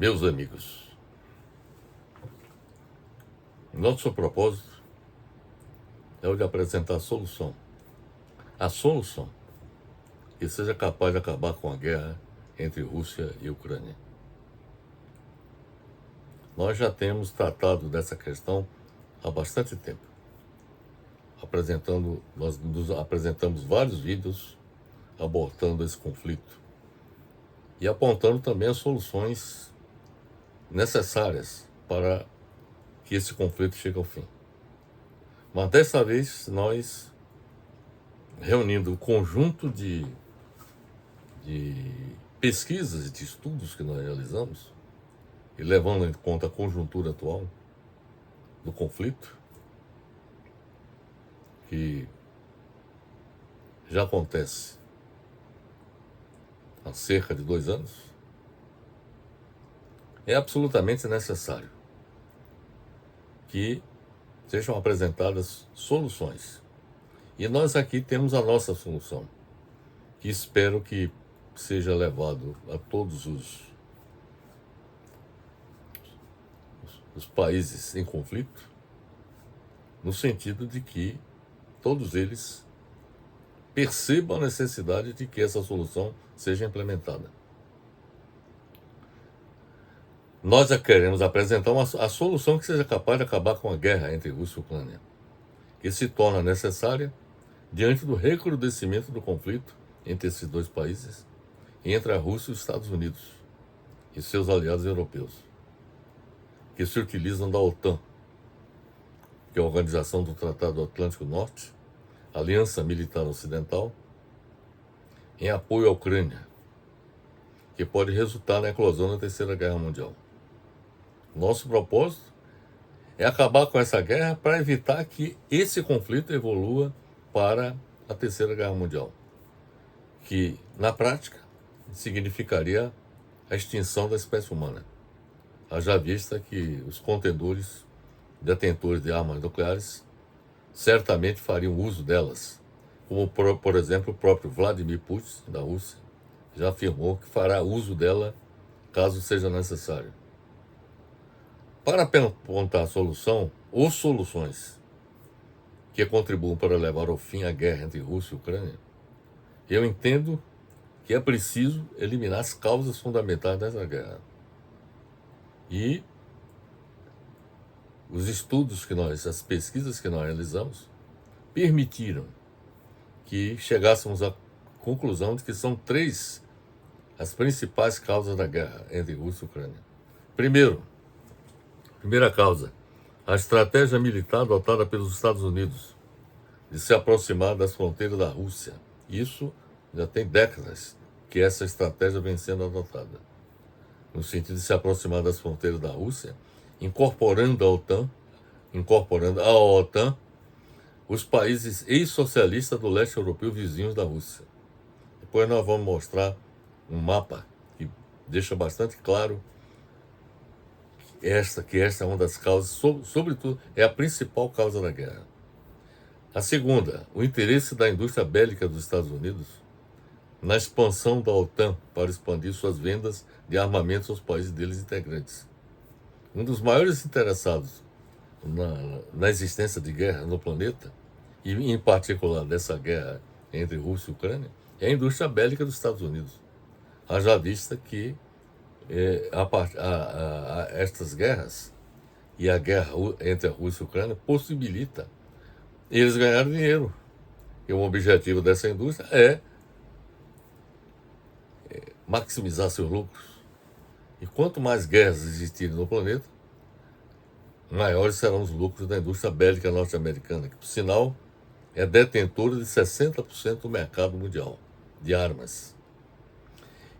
Meus amigos, nosso propósito é o de apresentar a solução que seja capaz de acabar com a guerra entre Rússia e Ucrânia. Nós já temos tratado dessa questão há bastante tempo. Nós nos apresentamos vários vídeos abordando esse conflito e apontando também as soluções necessárias para que esse conflito chegue ao fim. Mas dessa vez nós, reunindo um conjunto de pesquisas e de estudos que nós realizamos, e levando em conta a conjuntura atual do conflito, que já acontece há cerca de 2 anos, é absolutamente necessário que sejam apresentadas soluções. E nós aqui temos a nossa solução, que espero que seja levado a todos os países em conflito, no sentido de que todos eles percebam a necessidade de que essa solução seja implementada. Nós já queremos apresentar a solução que seja capaz de acabar com a guerra entre Rússia e Ucrânia, que se torna necessária diante do recrudescimento do conflito entre esses dois países e entre a Rússia e os Estados Unidos e seus aliados europeus, que se utilizam da OTAN, que é a Organização do Tratado Atlântico Norte, Aliança Militar Ocidental, em apoio à Ucrânia, que pode resultar na eclosão da Terceira Guerra Mundial. Nosso propósito é acabar com essa guerra para evitar que esse conflito evolua para a Terceira Guerra Mundial, que, na prática, significaria a extinção da espécie humana. Haja vista que os contendores detentores de armas nucleares certamente fariam uso delas, como, por exemplo, o próprio Vladimir Putin, da Rússia, já afirmou que fará uso dela caso seja necessário. Para apontar a solução ou soluções que contribuam para levar ao fim a guerra entre Rússia e Ucrânia, eu entendo que é preciso eliminar as causas fundamentais dessa guerra. E os estudos as pesquisas que nós realizamos, permitiram que chegássemos à conclusão de que são 3 as principais causas da guerra entre Rússia e Ucrânia. Primeira causa, a estratégia militar adotada pelos Estados Unidos de se aproximar das fronteiras da Rússia. Isso já tem décadas que essa estratégia vem sendo adotada, no sentido de se aproximar das fronteiras da Rússia, incorporando à OTAN os países ex-socialistas do leste europeu vizinhos da Rússia. Depois nós vamos mostrar um mapa que deixa bastante claro que esta é uma das causas, sobretudo, é a principal causa da guerra. A segunda, o interesse da indústria bélica dos Estados Unidos na expansão da OTAN para expandir suas vendas de armamentos aos países deles integrantes. Um dos maiores interessados na existência de guerra no planeta, e em particular dessa guerra entre Rússia e Ucrânia, é a indústria bélica dos Estados Unidos. Haja vista que estas guerras e a guerra entre a Rússia e a Ucrânia possibilita eles ganharem dinheiro. E o objetivo dessa indústria é maximizar seus lucros. E quanto mais guerras existirem no planeta, maiores serão os lucros da indústria bélica norte-americana, que, por sinal, é detentora de 60% do mercado mundial de armas.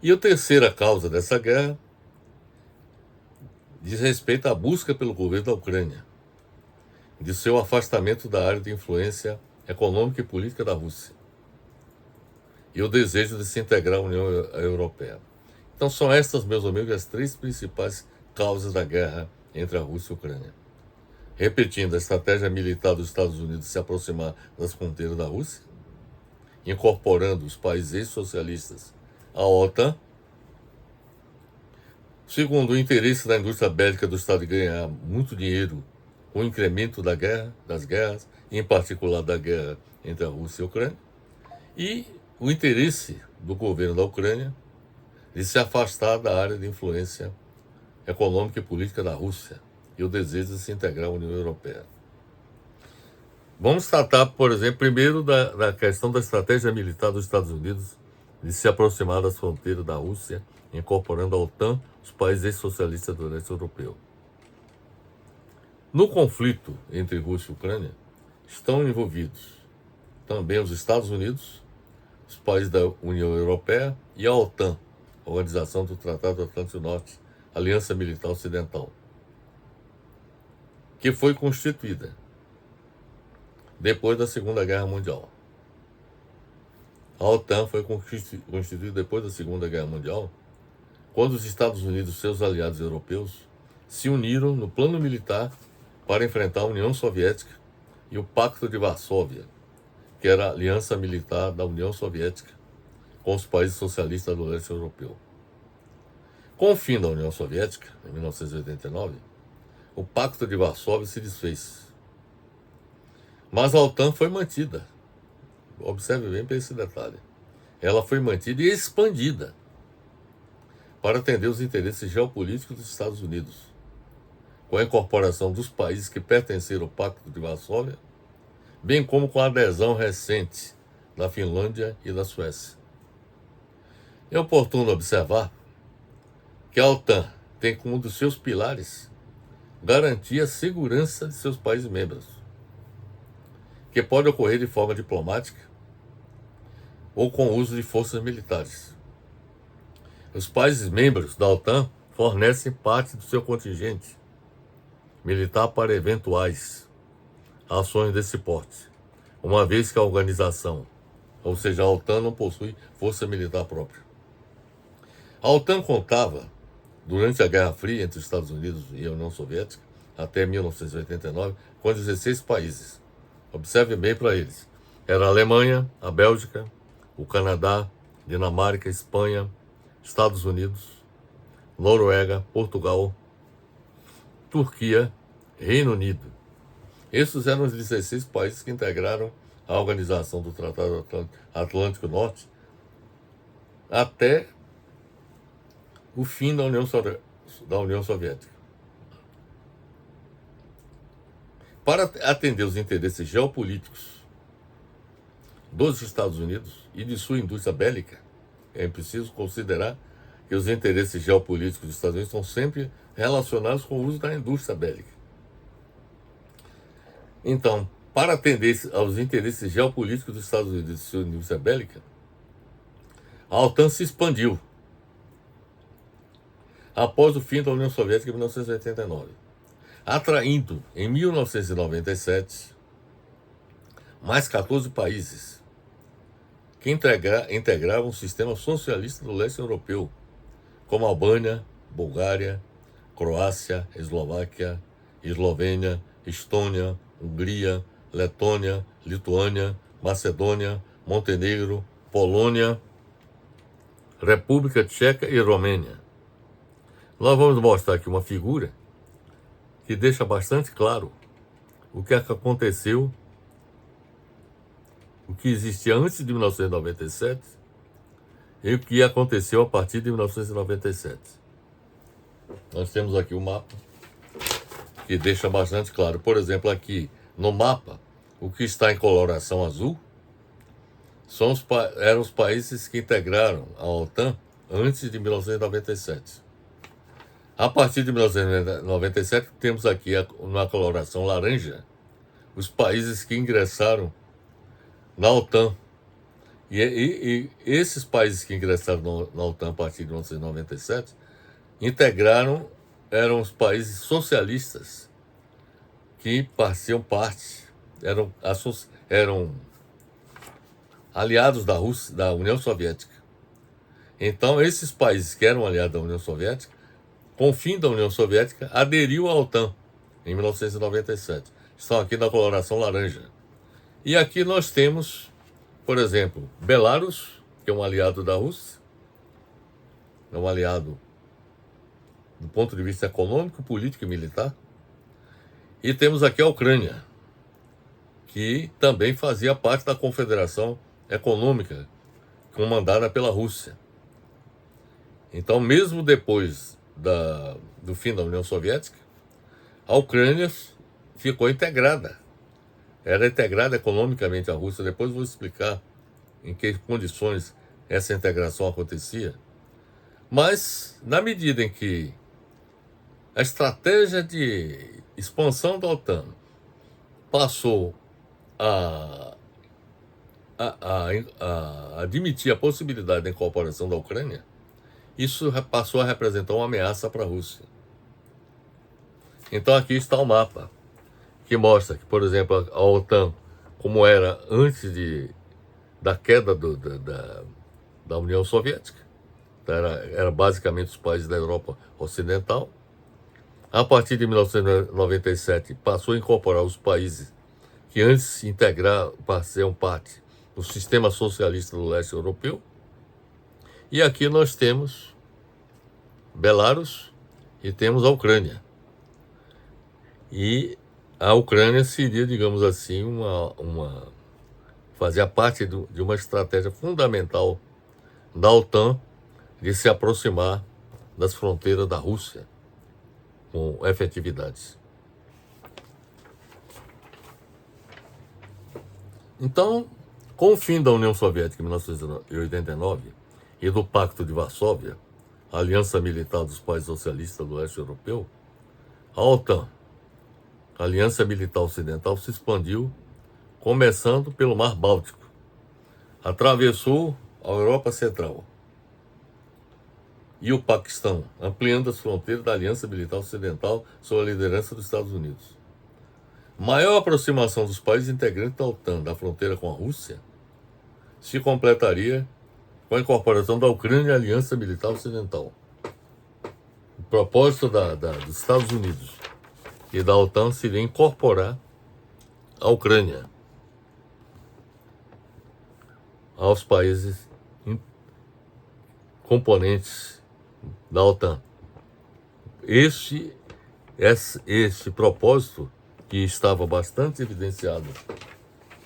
E a terceira causa dessa guerra diz respeito à busca pelo governo da Ucrânia de seu afastamento da área de influência econômica e política da Rússia e o desejo de se integrar à União Europeia. Então são estas, meus amigos, as 3 principais causas da guerra entre a Rússia e a Ucrânia. Repetindo, a estratégia militar dos Estados Unidos de se aproximar das fronteiras da Rússia, incorporando os países ex-socialistas à OTAN, Segundo, o interesse da indústria bélica do Estado de ganhar muito dinheiro com o incremento das guerras, em particular da guerra entre a Rússia e a Ucrânia, e o interesse do governo da Ucrânia de se afastar da área de influência econômica e política da Rússia e o desejo de se integrar à União Europeia. Vamos tratar, por exemplo, primeiro da questão da estratégia militar dos Estados Unidos de se aproximar das fronteiras da Rússia, incorporando a OTAN os países ex-socialistas do leste europeu. No conflito entre Rússia e Ucrânia, estão envolvidos também os Estados Unidos, os países da União Europeia e a OTAN, a Organização do Tratado do Atlântico Norte, Aliança Militar Ocidental, que foi constituída depois da Segunda Guerra Mundial. A OTAN foi constituída depois da Segunda Guerra Mundial, quando os Estados Unidos e seus aliados europeus se uniram no plano militar para enfrentar a União Soviética e o Pacto de Varsóvia, que era a aliança militar da União Soviética com os países socialistas do leste europeu. Com o fim da União Soviética, em 1989, o Pacto de Varsóvia se desfez. Mas a OTAN foi mantida. Observe bem para esse detalhe. Ela foi mantida e expandida para atender os interesses geopolíticos dos Estados Unidos, com a incorporação dos países que pertenceram ao Pacto de Varsóvia, bem como com a adesão recente da Finlândia e da Suécia. É oportuno observar que a OTAN tem como um dos seus pilares garantir a segurança de seus países membros, que pode ocorrer de forma diplomática ou com o uso de forças militares. Os países membros da OTAN fornecem parte do seu contingente militar para eventuais ações desse porte, uma vez que a organização, ou seja, a OTAN, não possui força militar própria. A OTAN contava, durante a Guerra Fria entre os Estados Unidos e a União Soviética, até 1989, com 16 países. Observe bem para eles. Era a Alemanha, a Bélgica, o Canadá, Dinamarca, Espanha, Estados Unidos, Noruega, Portugal, Turquia, Reino Unido. Esses eram os 16 países que integraram a Organização do Tratado Atlântico Norte até o fim da União Soviética. Para atender os interesses geopolíticos dos Estados Unidos e de sua indústria bélica, é preciso considerar que os interesses geopolíticos dos Estados Unidos estão sempre relacionados com o uso da indústria bélica. Então, para atender aos interesses geopolíticos dos Estados Unidos e de sua indústria bélica, a OTAN se expandiu após o fim da União Soviética em 1989, atraindo, em 1997, mais 14 países que integravam o sistema socialista do leste europeu, como Albânia, Bulgária, Croácia, Eslováquia, Eslovênia, Estônia, Hungria, Letônia, Lituânia, Macedônia, Montenegro, Polônia, República Tcheca e Romênia. Nós vamos mostrar aqui uma figura que deixa bastante claro o que aconteceu, o que existia antes de 1997 e o que aconteceu a partir de 1997. Nós temos aqui um mapa que deixa bastante claro. Por exemplo, aqui no mapa, o que está em coloração azul eram os países que integraram a OTAN antes de 1997. A partir de 1997, temos aqui na coloração laranja os países que ingressaram na OTAN. E esses países que ingressaram na OTAN a partir de 1997 eram os países socialistas que faziam parte, eram aliados da União Soviética. Então, esses países que eram aliados da União Soviética, com o fim da União Soviética, aderiu à OTAN em 1997. Estão aqui na coloração laranja. E aqui nós temos, por exemplo, Belarus, que é um aliado da Rússia, é um aliado do ponto de vista econômico, político e militar. E temos aqui a Ucrânia, que também fazia parte da Confederação Econômica comandada pela Rússia. Então, mesmo depois do fim da União Soviética, a Ucrânia ficou integrada. Era integrada economicamente à Rússia. Depois vou explicar em que condições essa integração acontecia. Mas, na medida em que a estratégia de expansão da OTAN passou a admitir a possibilidade da incorporação da Ucrânia, isso passou a representar uma ameaça para a Rússia. Então aqui está o mapa, que mostra que, por exemplo, a OTAN, como era antes da queda da União Soviética, era basicamente os países da Europa Ocidental. A partir de 1997, passou a incorporar os países que antes se faziam parte do sistema socialista do leste europeu. E aqui nós temos Belarus e temos a Ucrânia. E a Ucrânia seria, digamos assim, fazia parte de uma estratégia fundamental da OTAN de se aproximar das fronteiras da Rússia com efetividades. Então, com o fim da União Soviética em 1989 e do Pacto de Varsóvia, a aliança militar dos países socialistas do leste europeu, a OTAN, a Aliança Militar Ocidental, se expandiu, começando pelo Mar Báltico. Atravessou a Europa Central e o Paquistão, ampliando as fronteiras da Aliança Militar Ocidental sob a liderança dos Estados Unidos. Maior aproximação dos países integrantes da OTAN da fronteira com a Rússia se completaria com a incorporação da Ucrânia à Aliança Militar Ocidental. O propósito dos Estados Unidos e da OTAN seria incorporar a Ucrânia aos países componentes da OTAN. Este propósito, que estava bastante evidenciado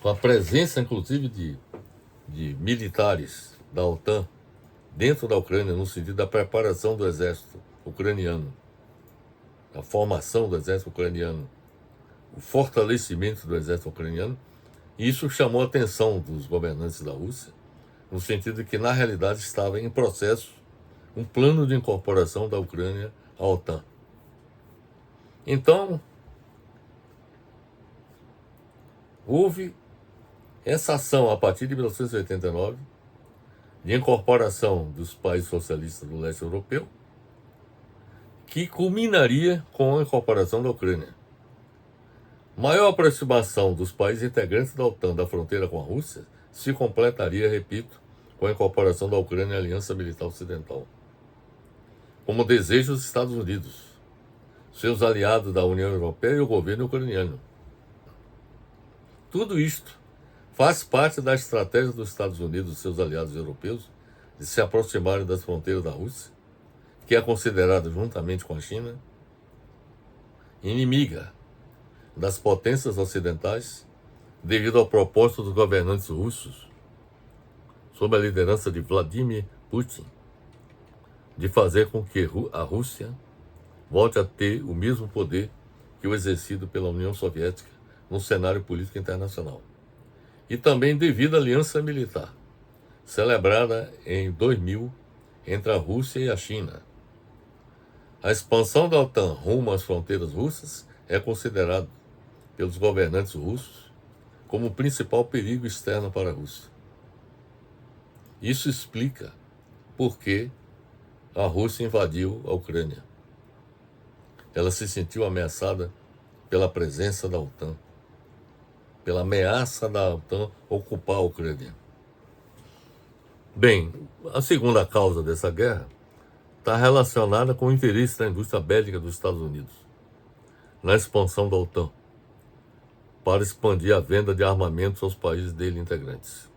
com a presença, inclusive, de militares da OTAN dentro da Ucrânia, no sentido da preparação do exército ucraniano, a formação do exército ucraniano, o fortalecimento do exército ucraniano. Isso chamou a atenção dos governantes da Rússia, no sentido de que, na realidade, estava em processo um plano de incorporação da Ucrânia à OTAN. Então, houve essa ação a partir de 1989 de incorporação dos países socialistas do leste europeu, que culminaria com a incorporação da Ucrânia. Maior aproximação dos países integrantes da OTAN da fronteira com a Rússia se completaria, repito, com a incorporação da Ucrânia à Aliança Militar Ocidental, como desejo dos Estados Unidos, seus aliados da União Europeia e o governo ucraniano. Tudo isto faz parte da estratégia dos Estados Unidos e seus aliados europeus de se aproximarem das fronteiras da Rússia, que é considerada, juntamente com a China, inimiga das potências ocidentais devido ao propósito dos governantes russos, sob a liderança de Vladimir Putin, de fazer com que a Rússia volte a ter o mesmo poder que o exercido pela União Soviética no cenário político internacional. E também devido à aliança militar, celebrada em 2000 entre a Rússia e a China. A expansão da OTAN rumo às fronteiras russas é considerada pelos governantes russos como o principal perigo externo para a Rússia. Isso explica por que a Rússia invadiu a Ucrânia. Ela se sentiu ameaçada pela presença da OTAN, pela ameaça da OTAN ocupar a Ucrânia. Bem, a segunda causa dessa guerra está relacionada com o interesse da indústria bélica dos Estados Unidos na expansão da OTAN, para expandir a venda de armamentos aos países dele integrantes.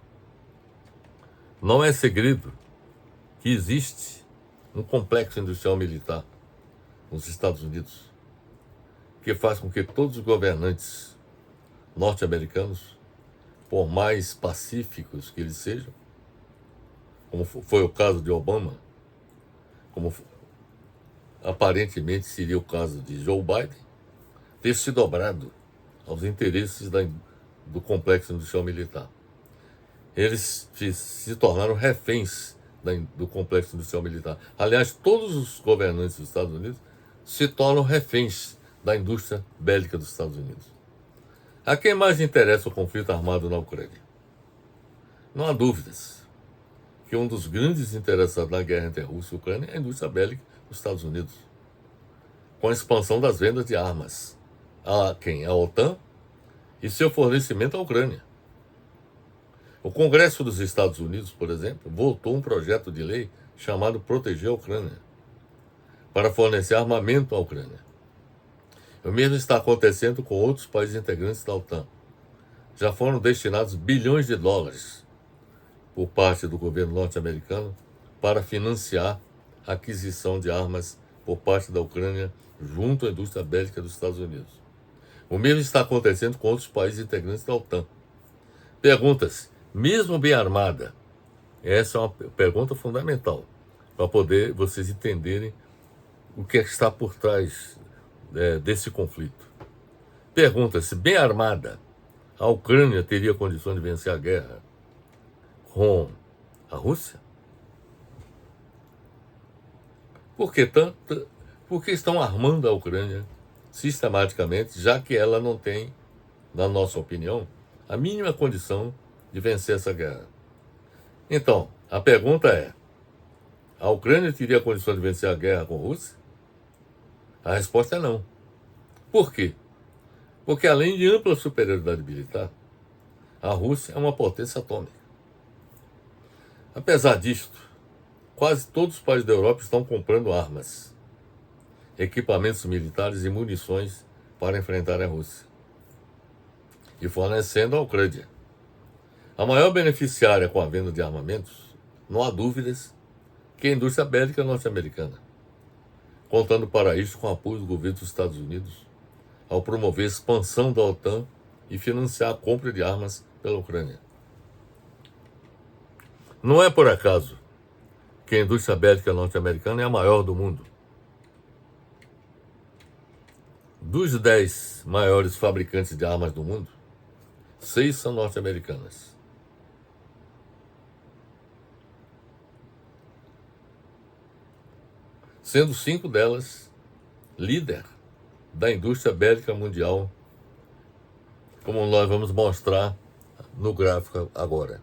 Não é segredo que existe um complexo industrial militar nos Estados Unidos, que faz com que todos os governantes norte-americanos, por mais pacíficos que eles sejam, como foi o caso de Obama, como aparentemente seria o caso de Joe Biden, ter se dobrado aos interesses do complexo industrial militar. Eles se tornaram reféns do complexo industrial militar. Aliás, todos os governantes dos Estados Unidos se tornam reféns da indústria bélica dos Estados Unidos. A quem mais interessa o conflito armado na Ucrânia? Não há dúvidas que um dos grandes interessados na guerra entre a Rússia e a Ucrânia é a indústria bélica dos Estados Unidos, com a expansão das vendas de armas a quem? A OTAN e seu fornecimento à Ucrânia. O Congresso dos Estados Unidos, por exemplo, votou um projeto de lei chamado Proteger a Ucrânia, para fornecer armamento à Ucrânia. O mesmo está acontecendo com outros países integrantes da OTAN. Já foram destinados bilhões de dólares por parte do governo norte-americano para financiar a aquisição de armas por parte da Ucrânia junto à indústria bélica dos Estados Unidos. O mesmo está acontecendo com outros países integrantes da OTAN. Pergunta-se, mesmo bem armada, essa é uma pergunta fundamental para poder vocês entenderem o que é que está por trás desse conflito. Pergunta-se, bem armada, a Ucrânia teria condições de vencer a guerra com a Rússia? Por que tanto? Porque estão armando a Ucrânia sistematicamente, já que ela não tem, na nossa opinião, a mínima condição de vencer essa guerra. Então, a pergunta é, a Ucrânia teria condição de vencer a guerra com a Rússia? A resposta é não. Por quê? Porque além de ampla superioridade militar, a Rússia é uma potência atômica. Apesar disto, quase todos os países da Europa estão comprando armas, equipamentos militares e munições para enfrentar a Rússia, e fornecendo à Ucrânia. A maior beneficiária com a venda de armamentos, não há dúvidas, que é a indústria bélica norte-americana, contando para isso com o apoio do governo dos Estados Unidos, ao promover a expansão da OTAN e financiar a compra de armas pela Ucrânia. Não é por acaso que a indústria bélica norte-americana é a maior do mundo. Dos 10 maiores fabricantes de armas do mundo, 6 são norte-americanas. Sendo 5 delas líder da indústria bélica mundial, como nós vamos mostrar no gráfico agora.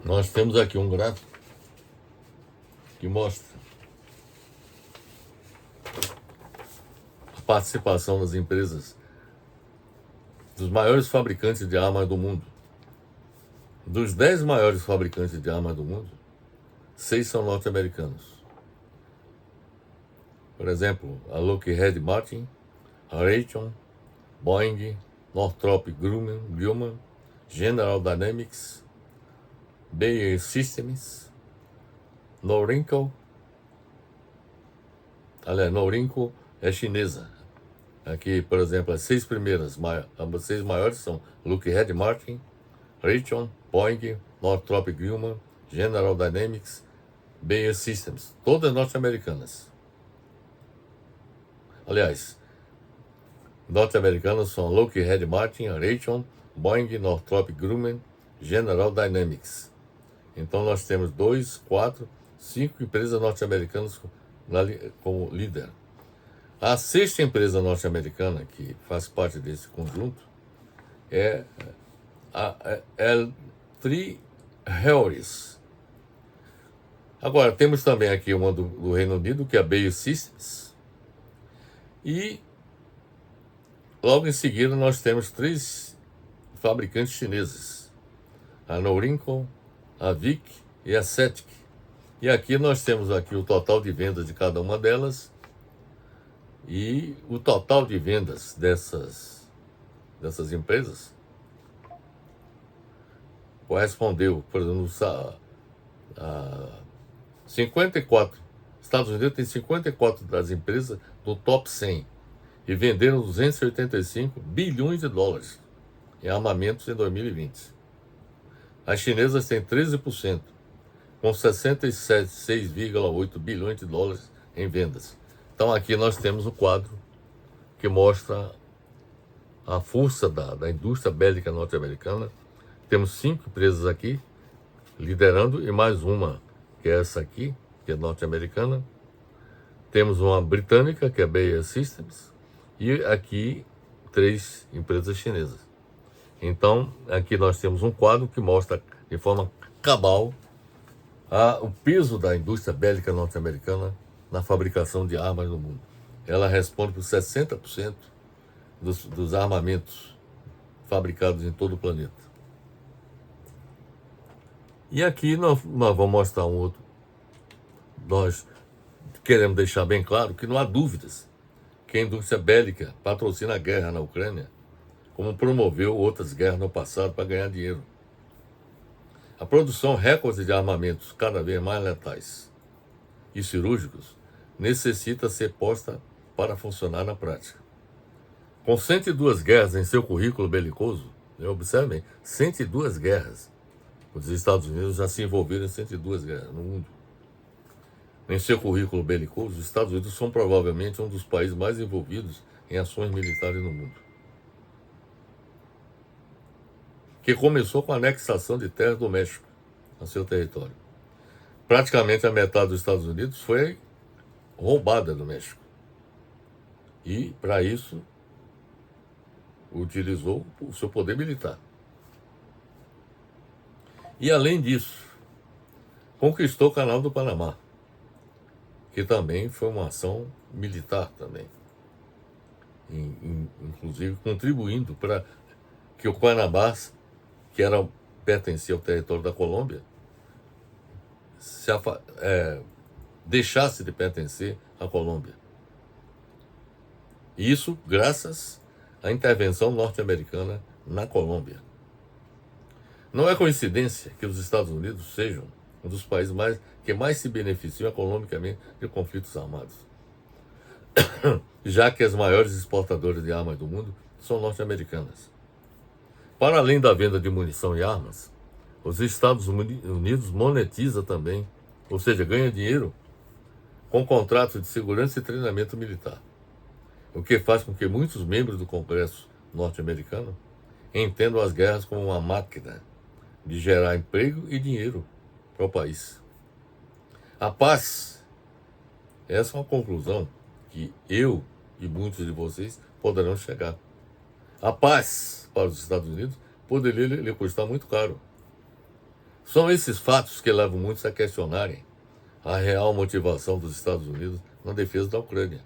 Nós temos aqui um gráfico que mostra a participação das empresas, dos maiores fabricantes de armas do mundo. Dos 10 maiores fabricantes de armas do mundo, 6 são norte-americanos. Por exemplo, a Lockheed Martin, a Raytheon, Boeing, Northrop Grumman, General Dynamics, BAE Systems, Norinco. Aliás, Norinco é chinesa. Aqui, por exemplo, as 6 primeiras, as 6 maiores são Lockheed Martin, Raytheon, Boeing, Northrop Grumman, General Dynamics, BAE Systems, todas norte-americanas. Aliás, norte-americanas são Lockheed Martin, Raytheon, Boeing, Northrop Grumman, General Dynamics. Então nós temos 2, 4, 5 empresas norte-americanas como líder. A 6ª empresa norte-americana que faz parte desse conjunto é a L3 Harris. Agora, temos também aqui uma do Reino Unido, que é a BAE Systems, e logo em seguida nós temos 3 fabricantes chineses, a Norinco, a Vic e a Cetic. E aqui nós temos aqui o total de vendas de cada uma delas e o total de vendas dessas empresas correspondeu, por exemplo, a 54. Estados Unidos tem 54 das empresas do top 100 e venderam 285 bilhões de dólares em armamentos em 2020. As chinesas têm 13%, com 66,8 bilhões de dólares em vendas. Então aqui nós temos o quadro que mostra a força da indústria bélica norte-americana. Temos 5 empresas aqui liderando e mais uma, que é essa aqui, que é norte-americana. Temos uma britânica, que é a BAE Systems, e aqui 3 empresas chinesas. Então, aqui nós temos um quadro que mostra de forma cabal o peso da indústria bélica norte-americana na fabricação de armas no mundo. Ela responde por 60% dos armamentos fabricados em todo o planeta. E aqui nós vamos mostrar um outro. Nós queremos deixar bem claro que não há dúvidas que a indústria bélica patrocina a guerra na Ucrânia, como promoveu outras guerras no passado para ganhar dinheiro. A produção recorde de armamentos cada vez mais letais e cirúrgicos necessita ser posta para funcionar na prática. Com 102 guerras em seu currículo belicoso, observem, 102 guerras. Os Estados Unidos já se envolveram em 102 guerras no mundo. Em seu currículo belicoso, os Estados Unidos são provavelmente um dos países mais envolvidos em ações militares no mundo, que começou com a anexação de terras do México a seu território. Praticamente a metade dos Estados Unidos foi roubada do México. E, para isso, utilizou o seu poder militar. E, além disso, conquistou o Canal do Panamá, que também foi uma ação militar também. Inclusive contribuindo para que o Panamá, que pertencia ao território da Colômbia, deixasse de pertencer à Colômbia. Isso graças à intervenção norte-americana na Colômbia. Não é coincidência que os Estados Unidos sejam um dos países que mais se beneficiam economicamente de conflitos armados, já que as maiores exportadoras de armas do mundo são norte-americanas. Para além da venda de munição e armas, os Estados Unidos monetiza também, ou seja, ganha dinheiro com contratos de segurança e treinamento militar, o que faz com que muitos membros do Congresso norte-americano entendam as guerras como uma máquina de gerar emprego e dinheiro para o país. A paz, essa é uma conclusão que eu e muitos de vocês poderão chegar. A paz para os Estados Unidos poderia lhe custar muito caro. São esses fatos que levam muitos a questionarem a real motivação dos Estados Unidos na defesa da Ucrânia.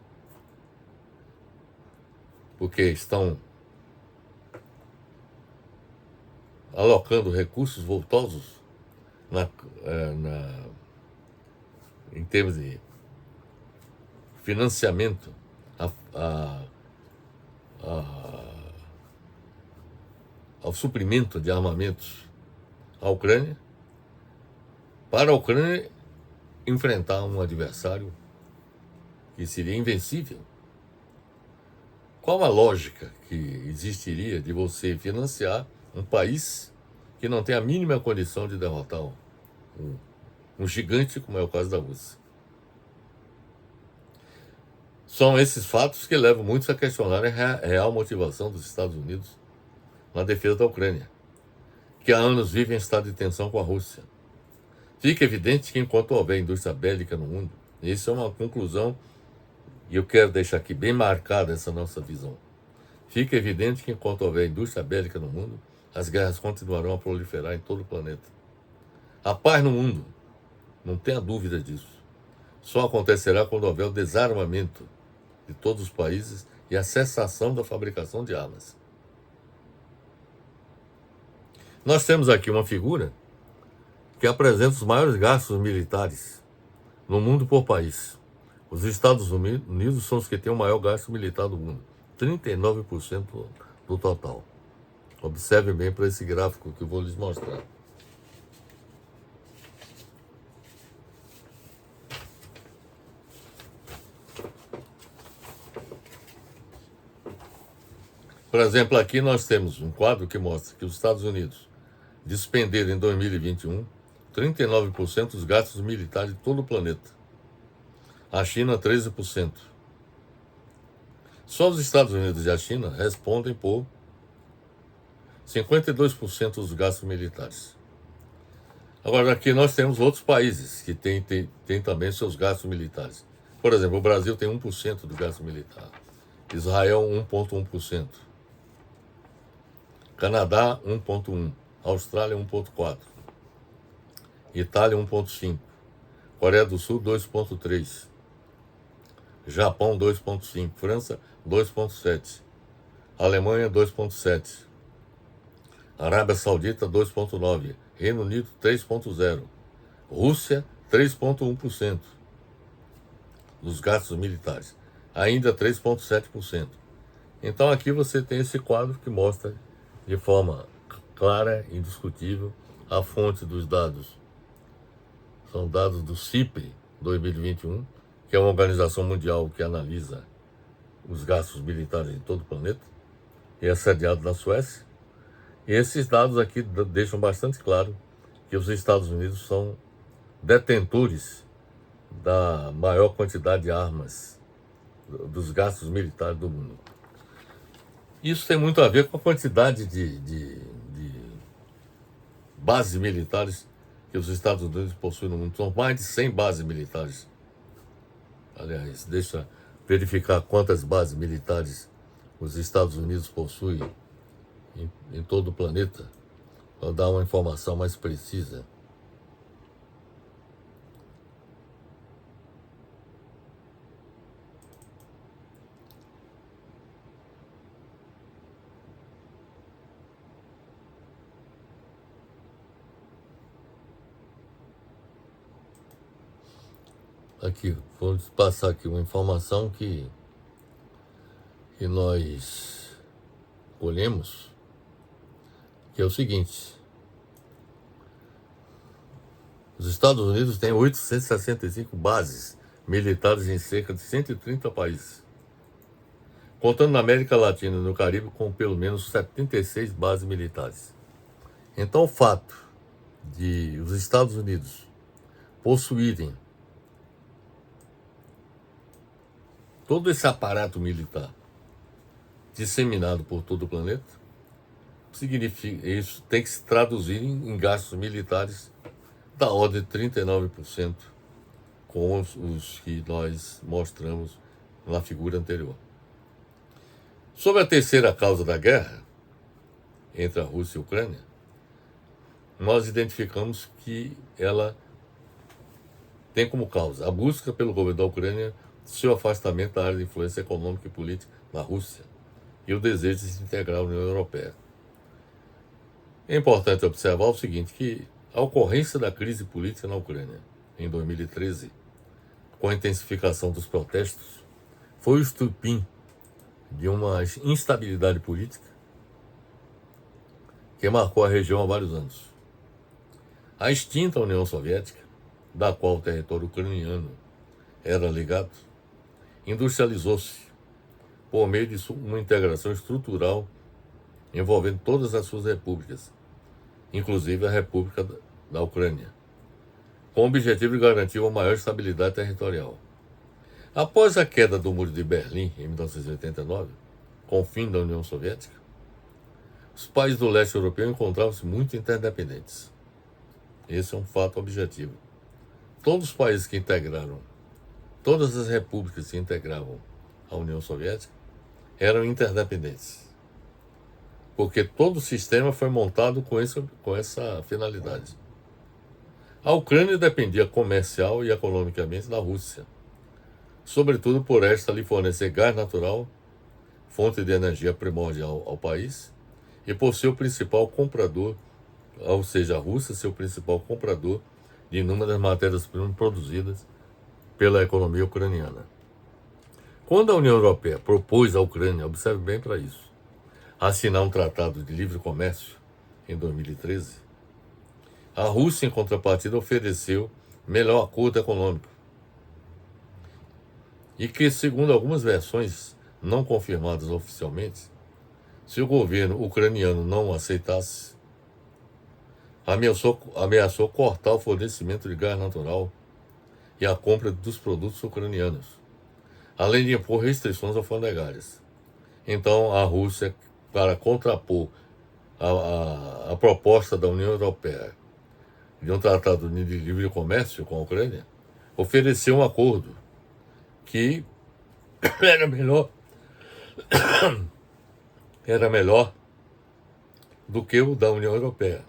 Porque estão alocando recursos voltosos em termos de financiamento ao suprimento de armamentos à Ucrânia, para a Ucrânia enfrentar um adversário que seria invencível. Qual a lógica que existiria de você financiar um país que não tem a mínima condição de derrotar um gigante como é o caso da Rússia? São esses fatos que levam muitos a questionar a real motivação dos Estados Unidos na defesa da Ucrânia, que há anos vive em estado de tensão com a Rússia. Fica evidente que enquanto houver indústria bélica no mundo, isso é uma conclusão, e eu quero deixar aqui bem marcada essa nossa visão. Fica evidente que enquanto houver indústria bélica no mundo, as guerras continuarão a proliferar em todo o planeta. A paz no mundo, não tenha dúvida disso, só acontecerá quando houver o desarmamento de todos os países e a cessação da fabricação de armas. Nós temos aqui uma figura que apresenta os maiores gastos militares no mundo por país. Os Estados Unidos são os que têm o maior gasto militar do mundo, 39% do total. Observe bem para esse gráfico que eu vou lhes mostrar. Por exemplo, aqui nós temos um quadro que mostra que os Estados Unidos despenderam em 2021 39% dos gastos militares de todo o planeta. A China, 13%. Só os Estados Unidos e a China respondem por 52% dos gastos militares. Agora, aqui nós temos outros países que têm também seus gastos militares. Por exemplo, o Brasil tem 1% do gasto militar. Israel, 1,1%. Canadá, 1,1%. Austrália, 1,4%. Itália, 1,5%. Coreia do Sul, 2,3%. Japão, 2,5%. França, 2,7%. Alemanha, 2,7%. Arábia Saudita, 2,9%. Reino Unido, 3,0%. Rússia, 3,1% dos gastos militares. Ainda 3,7%. Então aqui você tem esse quadro que mostra de forma clara e indiscutível a fonte dos dados. São dados do CIPRE 2021, que é uma organização mundial que analisa os gastos militares em todo o planeta, e é sediado na Suécia. E esses dados aqui deixam bastante claro que os Estados Unidos são detentores da maior quantidade de armas, dos gastos militares do mundo. Isso tem muito a ver com a quantidade de bases militares que os Estados Unidos possuem no mundo. São mais de 100 bases militares. Aliás, deixa eu verificar quantas bases militares os Estados Unidos possuem em todo o planeta, para dar uma informação mais precisa. Aqui, vou passar aqui uma informação que nós colhemos, que é o seguinte: os Estados Unidos têm 865 bases militares em cerca de 130 países, contando na América Latina e no Caribe com pelo menos 76 bases militares. Então o fato de os Estados Unidos possuírem todo esse aparato militar disseminado por todo o planeta, significa, isso tem que se traduzir em gastos militares da ordem de 39%, com os que nós mostramos na figura anterior. Sobre a terceira causa da guerra entre a Rússia e a Ucrânia, nós identificamos que ela tem como causa a busca pelo governo da Ucrânia de seu afastamento da área de influência econômica e política na Rússia e o desejo de se integrar à União Europeia. É importante observar o seguinte, que a ocorrência da crise política na Ucrânia em 2013, com a intensificação dos protestos, foi o estupim de uma instabilidade política que marcou a região há vários anos. A extinta União Soviética, da qual o território ucraniano era ligado, industrializou-se por meio de uma integração estrutural envolvendo todas as suas repúblicas, inclusive a República da Ucrânia, com o objetivo de garantir uma maior estabilidade territorial. Após a queda do Muro de Berlim, em 1989, com o fim da União Soviética, os países do leste europeu encontravam-se muito interdependentes. Esse é um fato objetivo. Todos os países que integraram, todas as repúblicas que integravam a União Soviética, eram interdependentes, porque todo o sistema foi montado com essa finalidade. A Ucrânia dependia comercial e economicamente da Rússia, sobretudo por esta lhe fornecer gás natural fonte de energia primordial ao país, e por ser o principal comprador, ou seja, a Rússia ser o principal comprador de inúmeras matérias-primas produzidas pela economia ucraniana. Quando a União Europeia propôs à Ucrânia, observe bem para isso, assinar um tratado de livre comércio em 2013, a Rússia, em contrapartida, ofereceu melhor acordo econômico. E que, segundo algumas versões não confirmadas oficialmente, se o governo ucraniano não o aceitasse, ameaçou cortar o fornecimento de gás natural e a compra dos produtos ucranianos, além de impor restrições alfandegárias. Então, a Rússia, para contrapor a proposta da União Europeia de um tratado de livre comércio com a Ucrânia, ofereceu um acordo que era melhor do que o da União Europeia.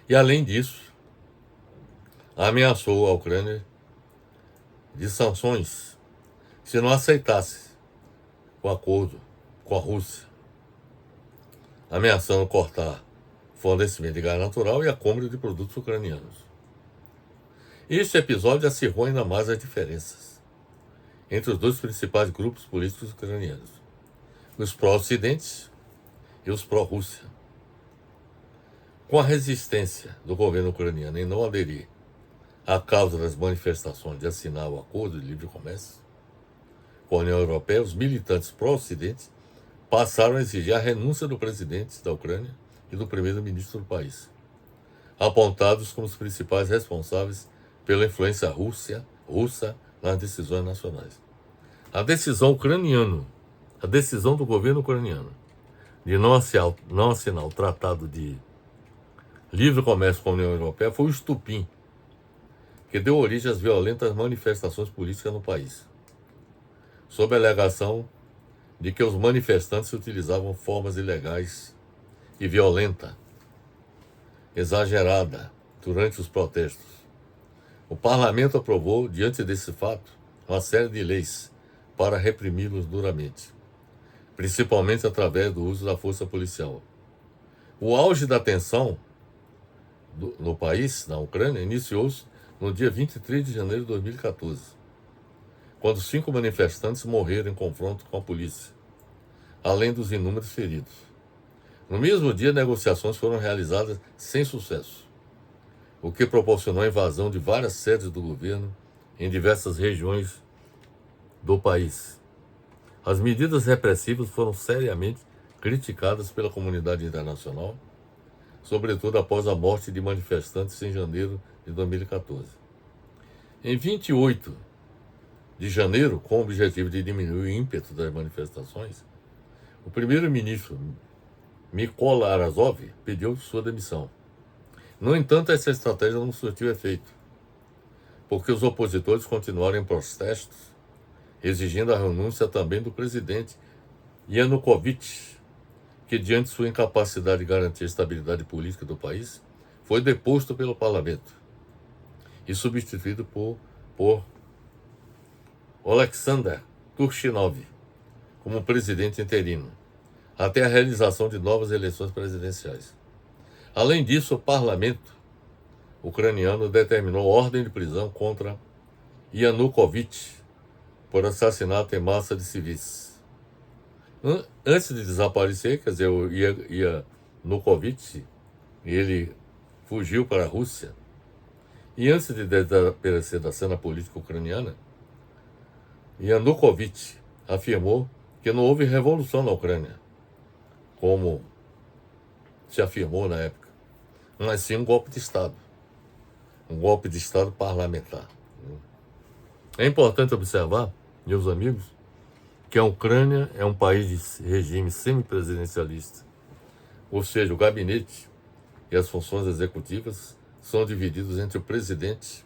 E, além disso, ameaçou a Ucrânia de sanções se não aceitasse o acordo com a Rússia, ameaçando cortar o fornecimento de gás natural e a compra de produtos ucranianos. Este episódio acirrou ainda mais as diferenças entre os dois principais grupos políticos ucranianos, os pró-Ocidente e os pró-Rússia. Com a resistência do governo ucraniano em não aderir à causa das manifestações de assinar o acordo de livre comércio com a União Europeia, os militantes pró-Ocidente passaram a exigir a renúncia do presidente da Ucrânia e do primeiro-ministro do país, apontados como os principais responsáveis pela influência russa nas decisões nacionais. A decisão do governo ucraniano de não assinar o tratado de livre comércio com a União Europeia foi o estupim que deu origem às violentas manifestações políticas no país, sob a alegação de que os manifestantes utilizavam formas ilegais e violenta, exagerada, durante os protestos. O parlamento aprovou, diante desse fato, uma série de leis para reprimi-los duramente, principalmente através do uso da força policial. O auge da tensão no país, na Ucrânia, iniciou-se no dia 23 de janeiro de 2014, quando 5 manifestantes morreram em confronto com a polícia, além dos inúmeros feridos. No mesmo dia, negociações foram realizadas sem sucesso, o que proporcionou a invasão de várias sedes do governo em diversas regiões do país. As medidas repressivas foram seriamente criticadas pela comunidade internacional, sobretudo após a morte de manifestantes em janeiro de 2014. Em 28 de janeiro, com o objetivo de diminuir o ímpeto das manifestações, o primeiro-ministro Mykola Arazov pediu sua demissão. No entanto, essa estratégia não surtiu efeito, porque os opositores continuaram em protestos, exigindo a renúncia também do presidente Yanukovych, que, diante de sua incapacidade de garantir a estabilidade política do país, foi deposto pelo parlamento e substituído por Oleksandr Turchinov como presidente interino, até a realização de novas eleições presidenciais. Além disso, o parlamento ucraniano determinou ordem de prisão contra Yanukovych por assassinato em massa de civis. Antes de desaparecer, quer dizer, o Yanukovych, ele fugiu para a Rússia. E antes de desaparecer da cena política ucraniana, Yanukovych afirmou que não houve revolução na Ucrânia, como se afirmou na época, mas sim um golpe de Estado parlamentar. É importante observar, meus amigos, que a Ucrânia é um país de regime semipresidencialista, ou seja, o gabinete e as funções executivas são divididos entre o presidente,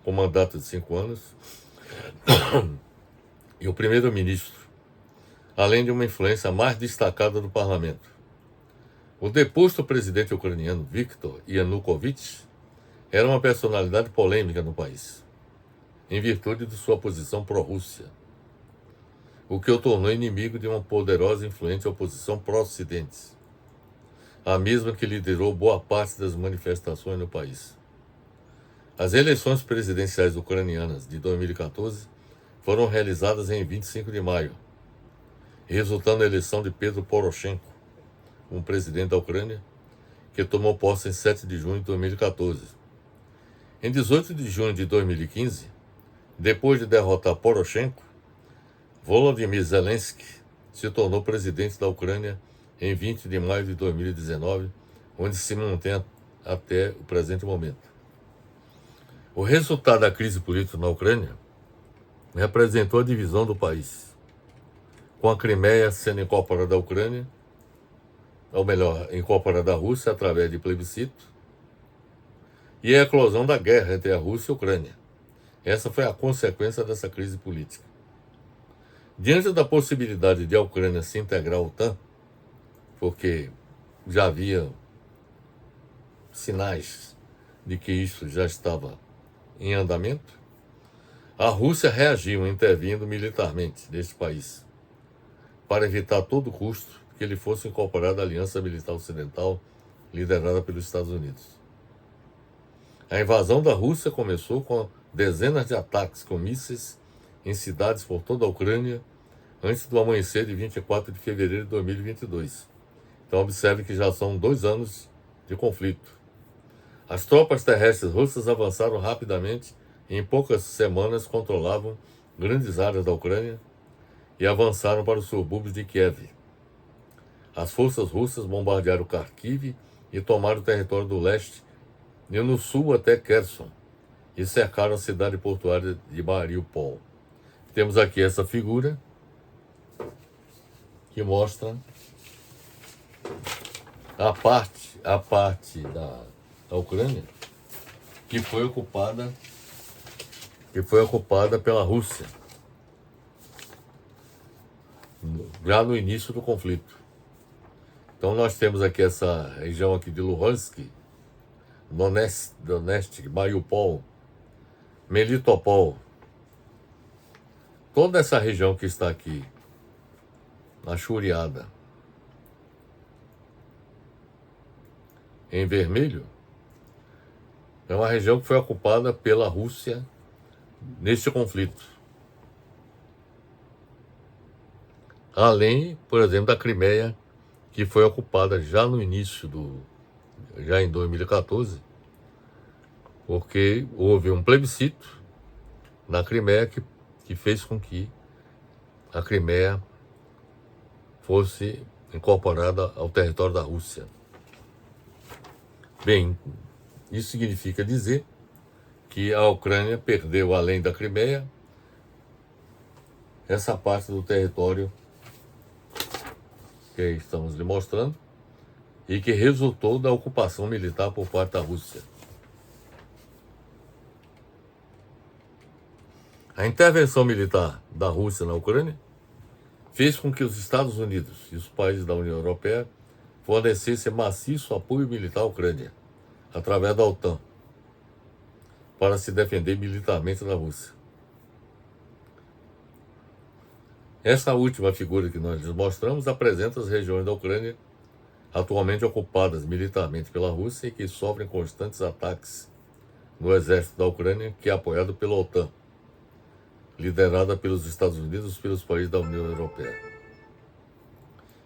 com mandato de 5 anos, e o primeiro-ministro, além de uma influência mais destacada do parlamento. O deposto presidente ucraniano Viktor Yanukovych era uma personalidade polêmica no país, em virtude de sua posição pró-Rússia o que o tornou inimigo de uma poderosa e influente oposição pró-Ocidente, a mesma que liderou boa parte das manifestações no país. As eleições presidenciais ucranianas de 2014 foram realizadas em 25 de maio, resultando na eleição de Petro Poroshenko, um presidente da Ucrânia, que tomou posse em 7 de junho de 2014. Em 18 de junho de 2015, depois de derrotar Poroshenko, Volodymyr Zelensky se tornou presidente da Ucrânia em 20 de maio de 2019, onde se mantém até o presente momento. O resultado da crise política na Ucrânia representou a divisão do país, com a Crimeia sendo incorporada à Ucrânia, ou melhor, incorporada à Rússia através de plebiscito, e a eclosão da guerra entre a Rússia e a Ucrânia. Essa foi a consequência dessa crise política. Diante da possibilidade de a Ucrânia se integrar à OTAN, porque já havia sinais de que isso já estava em andamento, a Rússia reagiu intervindo militarmente neste país, para evitar a todo custo que ele fosse incorporado à Aliança Militar Ocidental, liderada pelos Estados Unidos. A invasão da Rússia começou com dezenas de ataques com mísseis em cidades por toda a Ucrânia, antes do amanhecer de 24 de fevereiro de 2022. Então observe que já são 2 anos de conflito. As tropas terrestres russas avançaram rapidamente e em poucas semanas controlavam grandes áreas da Ucrânia e avançaram para os subúrbios de Kiev. As forças russas bombardearam Kharkiv e tomaram o território do leste e no sul até Kherson e cercaram a cidade portuária de Mariupol. Temos aqui essa figura que mostra a parte da Ucrânia que foi ocupada pela Rússia já no início do conflito. Então nós temos aqui essa região aqui de Luhansk, Donetsk, Mariupol, Melitopol, toda essa região que está aqui achuriada em vermelho é uma região que foi ocupada pela Rússia neste conflito. Além, por exemplo, da Crimeia, que foi ocupada já no início já em 2014, porque houve um plebiscito na Crimeia que fez com que a Crimeia fosse incorporada ao território da Rússia. Bem, isso significa dizer que a Ucrânia perdeu, além da Crimeia, essa parte do território que estamos lhe mostrando e que resultou da ocupação militar por parte da Rússia. A intervenção militar da Rússia na Ucrânia fez com que os Estados Unidos e os países da União Europeia fornecessem maciço apoio militar à Ucrânia, através da OTAN, para se defender militarmente da Rússia. Essa última figura que nós mostramos apresenta as regiões da Ucrânia atualmente ocupadas militarmente pela Rússia e que sofrem constantes ataques no exército da Ucrânia, que é apoiado pela OTAN, liderada pelos Estados Unidos e pelos países da União Europeia.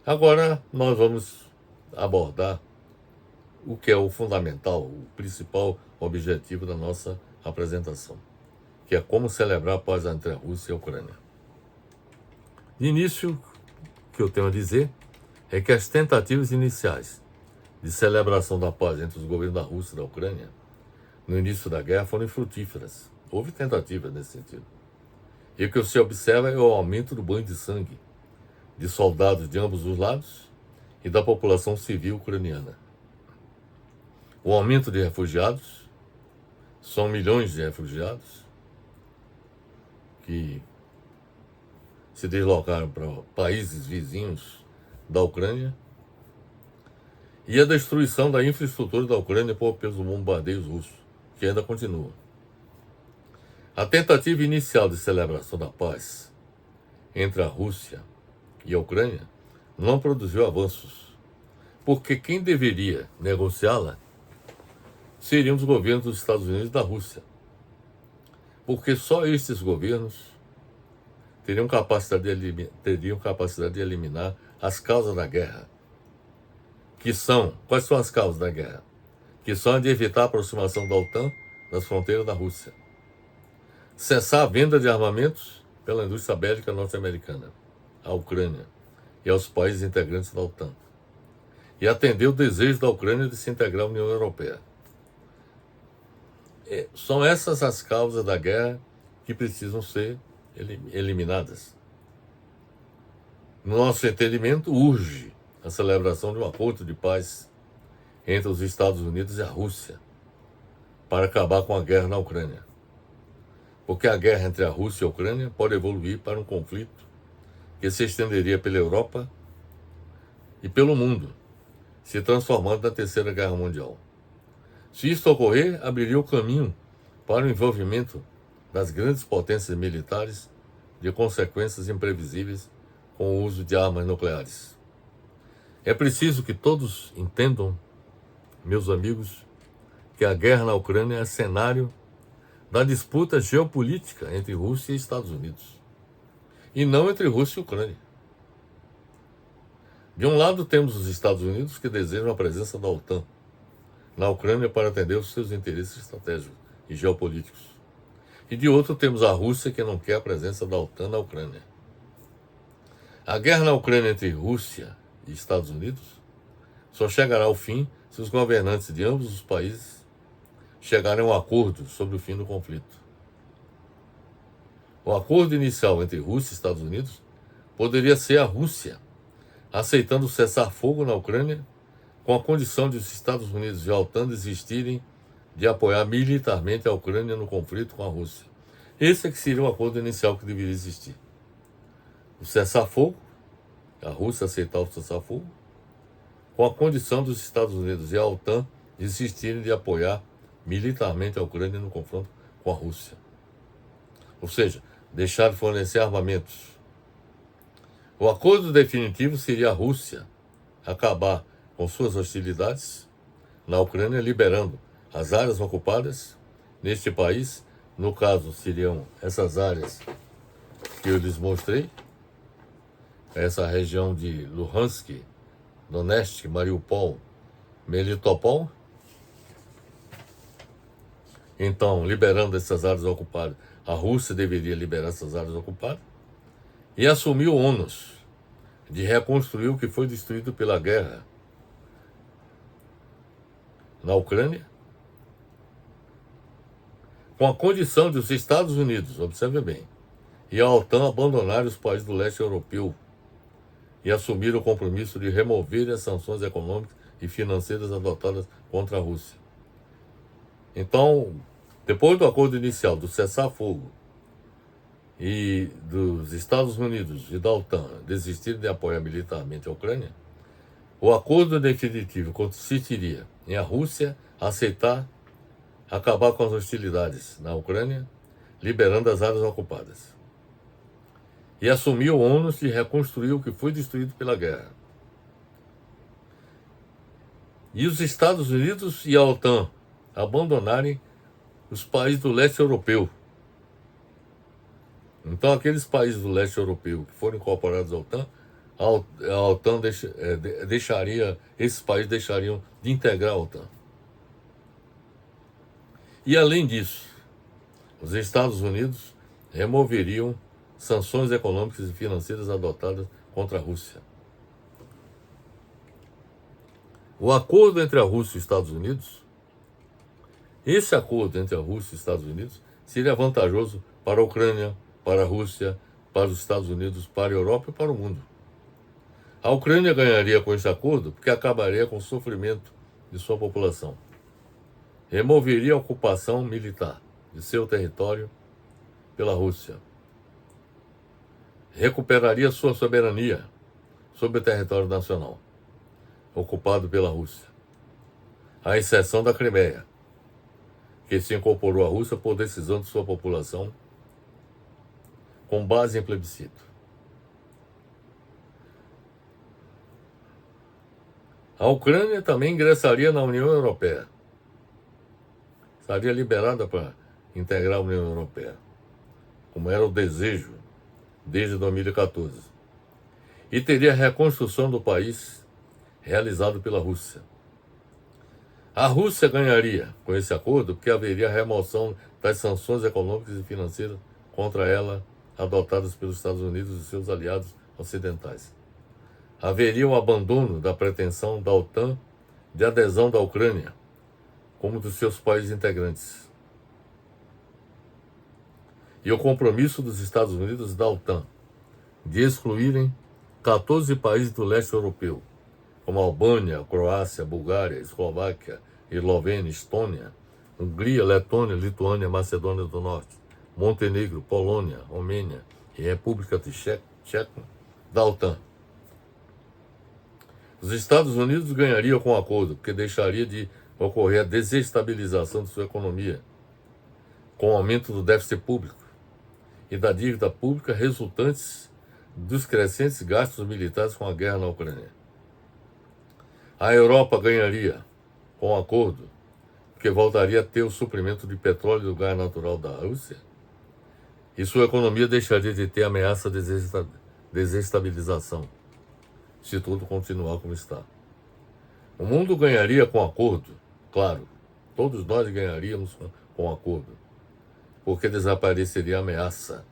Agora nós vamos abordar o que é o fundamental, o principal objetivo da nossa apresentação, que é como celebrar a paz entre a Rússia e a Ucrânia. De início, o que eu tenho a dizer é que as tentativas iniciais de celebração da paz entre os governos da Rússia e da Ucrânia no início da guerra foram infrutíferas. Houve tentativas nesse sentido. E o que se observa é o aumento do banho de sangue de soldados de ambos os lados e da população civil ucraniana. O aumento de refugiados, são milhões de refugiados que se deslocaram para países vizinhos da Ucrânia, e a destruição da infraestrutura da Ucrânia pelos bombardeios russos, que ainda continua. A tentativa inicial de celebração da paz entre a Rússia e a Ucrânia não produziu avanços, porque quem deveria negociá-la seriam os governos dos Estados Unidos e da Rússia, porque só esses governos teriam capacidade de eliminar as causas da guerra, quais são as causas da guerra? Que são a de evitar a aproximação da OTAN das fronteiras da Rússia, cessar a venda de armamentos pela indústria bélica norte-americana à Ucrânia e aos países integrantes da OTAN, e atender o desejo da Ucrânia de se integrar à União Europeia. São essas as causas da guerra que precisam ser eliminadas. No nosso entendimento, urge a celebração de um acordo de paz entre os Estados Unidos e a Rússia para acabar com a guerra na Ucrânia. Porque a guerra entre a Rússia e a Ucrânia pode evoluir para um conflito que se estenderia pela Europa e pelo mundo, se transformando na Terceira Guerra Mundial. Se isto ocorrer, abriria o caminho para o envolvimento das grandes potências militares de consequências imprevisíveis com o uso de armas nucleares. É preciso que todos entendam, meus amigos, que a guerra na Ucrânia é cenário da disputa geopolítica entre Rússia e Estados Unidos, e não entre Rússia e Ucrânia. De um lado temos os Estados Unidos, que desejam a presença da OTAN na Ucrânia para atender os seus interesses estratégicos e geopolíticos. E de outro temos a Rússia, que não quer a presença da OTAN na Ucrânia. A guerra na Ucrânia entre Rússia e Estados Unidos só chegará ao fim se os governantes de ambos os países chegarem a um acordo sobre o fim do conflito. O acordo inicial entre Rússia e Estados Unidos poderia ser a Rússia aceitando cessar-fogo na Ucrânia, com a condição de os Estados Unidos e a OTAN desistirem de apoiar militarmente a Ucrânia no conflito com a Rússia. Esse é que seria o acordo inicial que deveria existir. O cessar-fogo, a Rússia aceitar o cessar-fogo, com a condição dos Estados Unidos e a OTAN desistirem de apoiar militarmente a Ucrânia no confronto com a Rússia. Ou seja, deixar de fornecer armamentos. O acordo definitivo seria a Rússia acabar com suas hostilidades na Ucrânia, liberando as áreas ocupadas neste país. No caso, seriam essas áreas que eu lhes mostrei, essa região de Luhansk, Donetsk, Mariupol, Melitopol. Então, liberando essas áreas ocupadas, a Rússia deveria liberar essas áreas ocupadas e assumir o ônus de reconstruir o que foi destruído pela guerra na Ucrânia, com a condição de os Estados Unidos, observe bem, e a OTAN abandonarem os países do leste europeu e assumir o compromisso de remover as sanções econômicas e financeiras adotadas contra a Rússia. Então, depois do acordo inicial do cessar-fogo e dos Estados Unidos e da OTAN desistirem de apoiar militarmente a Ucrânia, o acordo definitivo consistiria em a Rússia aceitar acabar com as hostilidades na Ucrânia, liberando as áreas ocupadas, e assumir o ônus de reconstruir o que foi destruído pela guerra. E os Estados Unidos e a OTAN abandonarem os países do leste europeu. Então, aqueles países do leste europeu que foram incorporados à OTAN, a OTAN deixaria, esses países deixariam de integrar a OTAN. E, além disso, os Estados Unidos removeriam sanções econômicas e financeiras adotadas contra a Rússia. O acordo entre a Rússia e os Estados Unidos, esse acordo entre a Rússia e os Estados Unidos seria vantajoso para a Ucrânia, para a Rússia, para os Estados Unidos, para a Europa e para o mundo. A Ucrânia ganharia com esse acordo porque acabaria com o sofrimento de sua população. Removeria a ocupação militar de seu território pela Rússia. Recuperaria sua soberania sobre o território nacional, ocupado pela Rússia, à exceção da Crimeia, que se incorporou à Rússia por decisão de sua população, com base em plebiscito. A Ucrânia também ingressaria na União Europeia. Estaria liberada para integrar a União Europeia, como era o desejo desde 2014. E teria a reconstrução do país realizado pela Rússia. A Rússia ganharia com esse acordo porque haveria a remoção das sanções econômicas e financeiras contra ela adotadas pelos Estados Unidos e seus aliados ocidentais. Haveria o abandono da pretensão da OTAN de adesão da Ucrânia como dos seus países integrantes. E o compromisso dos Estados Unidos e da OTAN de excluírem 14 países do leste europeu, como Albânia, Croácia, Bulgária, Eslováquia, Eslovênia, Estônia, Hungria, Letônia, Lituânia, Macedônia do Norte, Montenegro, Polônia, Romênia e República Tcheca, da OTAN. Os Estados Unidos ganhariam com o acordo, porque deixaria de ocorrer a desestabilização de sua economia, com o aumento do déficit público e da dívida pública resultantes dos crescentes gastos militares com a guerra na Ucrânia. A Europa ganharia com o acordo, porque voltaria a ter o suprimento de petróleo e do gás natural da Rússia, e sua economia deixaria de ter ameaça de desestabilização, se tudo continuar como está. O mundo ganharia com o acordo, claro, todos nós ganharíamos com o acordo, porque desapareceria a ameaça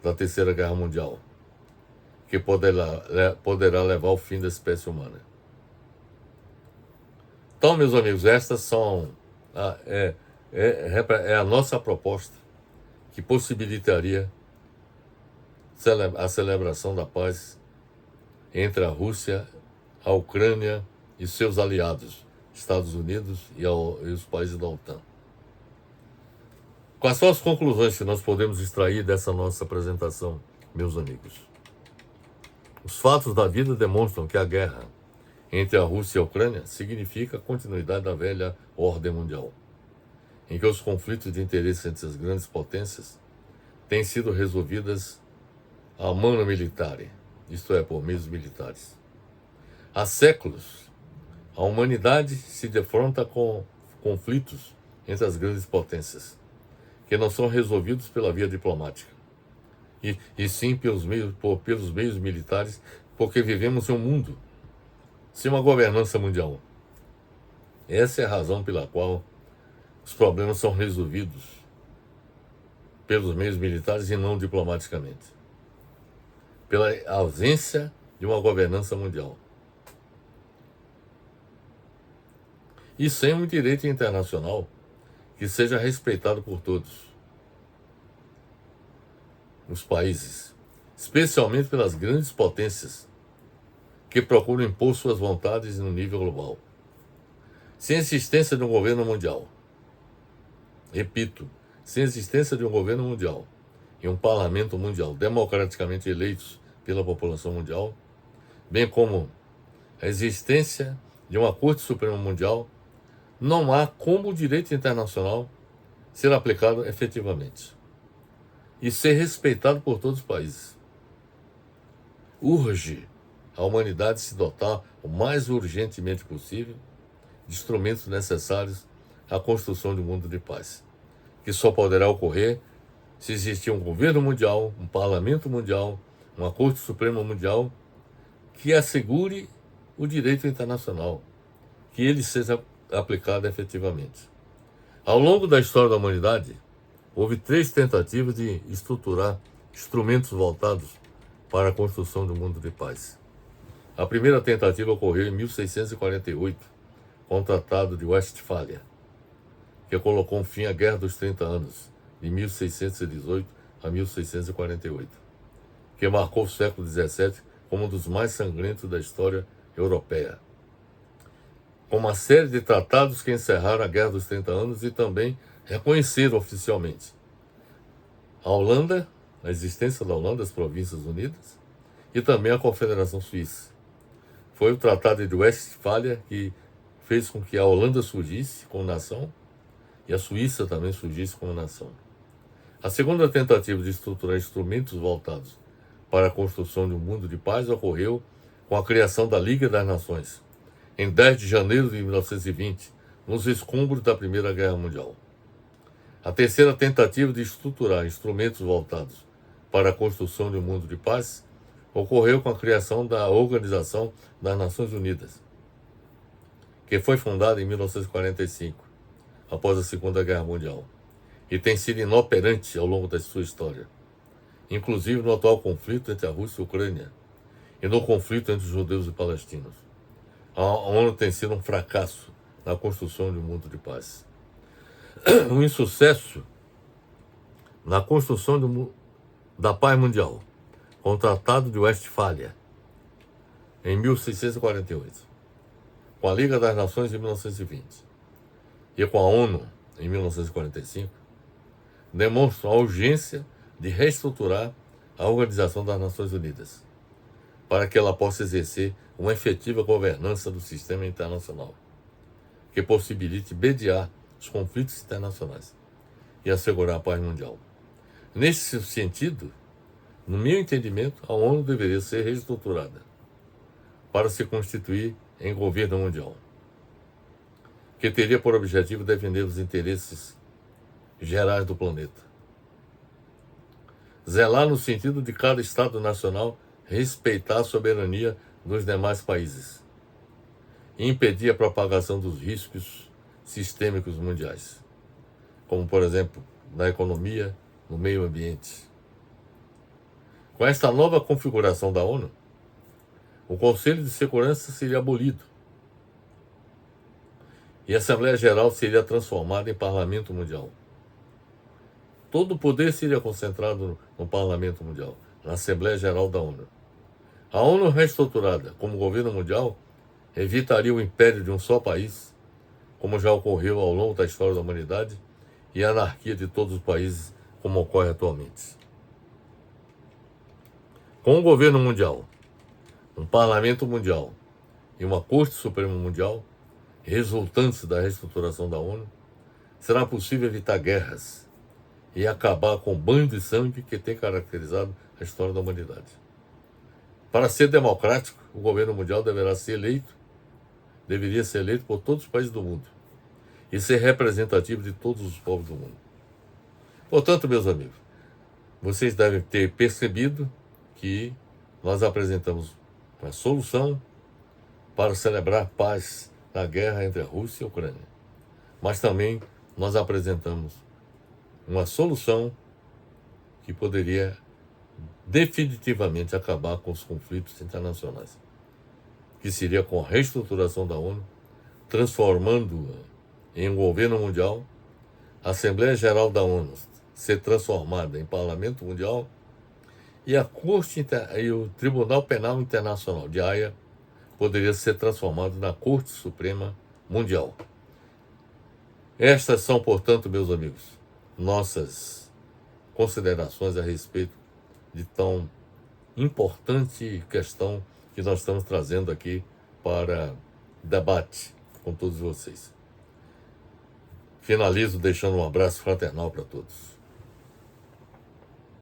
da Terceira Guerra Mundial, que poderá levar ao fim da espécie humana. Então, meus amigos, estas são a nossa proposta que possibilitaria a celebração da paz entre a Rússia, a Ucrânia e seus aliados, Estados Unidos e os países da OTAN. Quais são as conclusões que nós podemos extrair dessa nossa apresentação, meus amigos? Os fatos da vida demonstram que a guerra entre a Rússia e a Ucrânia significa a continuidade da velha ordem mundial, em que os conflitos de interesse entre as grandes potências têm sido resolvidos a mano militare, isto é, por meios militares. Há séculos, a humanidade se defronta com conflitos entre as grandes potências, que não são resolvidos pela via diplomática, e sim pelos meios militares, porque vivemos em um mundo sem uma governança mundial. Essa é a razão pela qual os problemas são resolvidos pelos meios militares e não diplomaticamente, pela ausência de uma governança mundial. E sem um direito internacional que seja respeitado por todos os países, especialmente pelas grandes potências que procuram impor suas vontades no nível global. Sem existência de um governo mundial, repito, sem existência de um governo mundial e um parlamento mundial democraticamente eleitos pela população mundial, bem como a existência de uma Corte Suprema Mundial, não há como o direito internacional ser aplicado efetivamente e ser respeitado por todos os países. Urge a humanidade se dotar o mais urgentemente possível de instrumentos necessários à construção de um mundo de paz, que só poderá ocorrer se existir um governo mundial, um parlamento mundial, uma Corte Suprema Mundial que assegure o direito internacional, que ele seja aplicado efetivamente. Ao longo da história da humanidade, houve 3 tentativas de estruturar instrumentos voltados para a construção de um mundo de paz. A primeira tentativa ocorreu em 1648, com o Tratado de Westfália, que colocou um fim à Guerra dos 30 Anos, de 1618 a 1648, que marcou o século XVII como um dos mais sangrentos da história europeia, com uma série de tratados que encerraram a Guerra dos 30 Anos e também reconheceram oficialmente a Holanda, a existência da Holanda, as Províncias Unidas, e também a Confederação Suíça. Foi o Tratado de Westfália que fez com que a Holanda surgisse como nação e a Suíça também surgisse como nação. A segunda tentativa de estruturar instrumentos voltados para a construção de um mundo de paz ocorreu com a criação da Liga das Nações, em 10 de janeiro de 1920, nos escombros da Primeira Guerra Mundial. A terceira tentativa de estruturar instrumentos voltados para a construção de um mundo de paz ocorreu com a criação da Organização das Nações Unidas, que foi fundada em 1945, após a Segunda Guerra Mundial, e tem sido inoperante ao longo da sua história, inclusive no atual conflito entre a Rússia e a Ucrânia e no conflito entre os judeus e palestinos. A ONU tem sido um fracasso na construção de um mundo de paz. Um insucesso na construção da paz mundial, com o Tratado de Westfália, em 1648, com a Liga das Nações em 1920 e com a ONU em 1945, demonstram a urgência de reestruturar a Organização das Nações Unidas, para que ela possa exercer uma efetiva governança do sistema internacional, que possibilite mediar os conflitos internacionais e assegurar a paz mundial. Nesse sentido, no meu entendimento, a ONU deveria ser reestruturada para se constituir em governo mundial, que teria por objetivo defender os interesses gerais do planeta, zelar no sentido de cada Estado nacional respeitar a soberania dos demais países e impedir a propagação dos riscos sistêmicos mundiais, como, por exemplo, na economia, no meio ambiente. Com esta nova configuração da ONU, o Conselho de Segurança seria abolido e a Assembleia Geral seria transformada em Parlamento Mundial. Todo o poder seria concentrado no Parlamento Mundial, na Assembleia Geral da ONU. A ONU reestruturada como governo mundial evitaria o império de um só país, como já ocorreu ao longo da história da humanidade, e a anarquia de todos os países, como ocorre atualmente. Com um governo mundial, um parlamento mundial e uma Corte Suprema Mundial, resultantes da reestruturação da ONU, será possível evitar guerras e acabar com o banho de sangue que tem caracterizado a história da humanidade. Para ser democrático, o governo mundial deveria ser eleito por todos os países do mundo e ser representativo de todos os povos do mundo. Portanto, meus amigos, vocês devem ter percebido que nós apresentamos uma solução para celebrar paz na guerra entre a Rússia e a Ucrânia. Mas também nós apresentamos uma solução que poderia definitivamente acabar com os conflitos internacionais, que seria com a reestruturação da ONU, transformando-a em um governo mundial, a Assembleia Geral da ONU ser transformada em Parlamento Mundial e a Corte e o Tribunal Penal Internacional de Haia poderia ser transformado na Corte Suprema Mundial. Estas são, portanto, meus amigos, nossas considerações a respeito de tão importante questão que nós estamos trazendo aqui para debate com todos vocês. Finalizo deixando um abraço fraternal para todos.